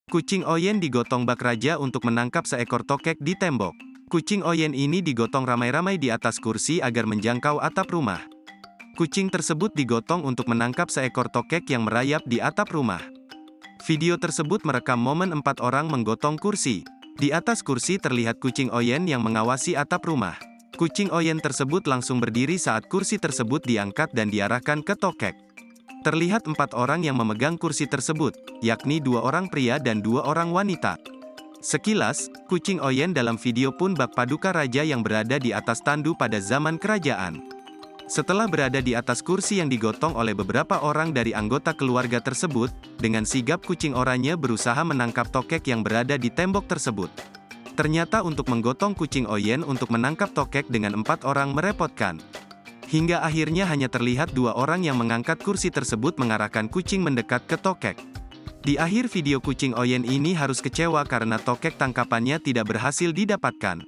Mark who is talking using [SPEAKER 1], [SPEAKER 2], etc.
[SPEAKER 1] Kucing Oyen digotong bak raja untuk menangkap seekor tokek di tembok. Kucing Oyen ini digotong ramai-ramai di atas kursi agar menjangkau atap rumah. Kucing tersebut digotong untuk menangkap seekor tokek yang merayap di atap rumah. Video tersebut merekam momen 4 orang menggotong kursi. Di atas kursi terlihat kucing Oyen yang mengawasi atap rumah. Kucing Oyen tersebut langsung berdiri saat kursi tersebut diangkat dan diarahkan ke tokek. Terlihat 4 orang yang memegang kursi tersebut, yakni 2 orang pria dan 2 orang wanita. Sekilas, kucing Oyen dalam video pun bak paduka raja yang berada di atas tandu pada zaman kerajaan. Setelah berada di atas kursi yang digotong oleh beberapa orang dari anggota keluarga tersebut, dengan sigap kucing oranye berusaha menangkap tokek yang berada di tembok tersebut. Ternyata untuk menggotong kucing Oyen untuk menangkap tokek dengan 4 orang merepotkan. Hingga akhirnya hanya terlihat 2 orang yang mengangkat kursi tersebut mengarahkan kucing mendekat ke tokek. Di akhir video kucing Oyen ini harus kecewa karena tokek tangkapannya tidak berhasil didapatkan.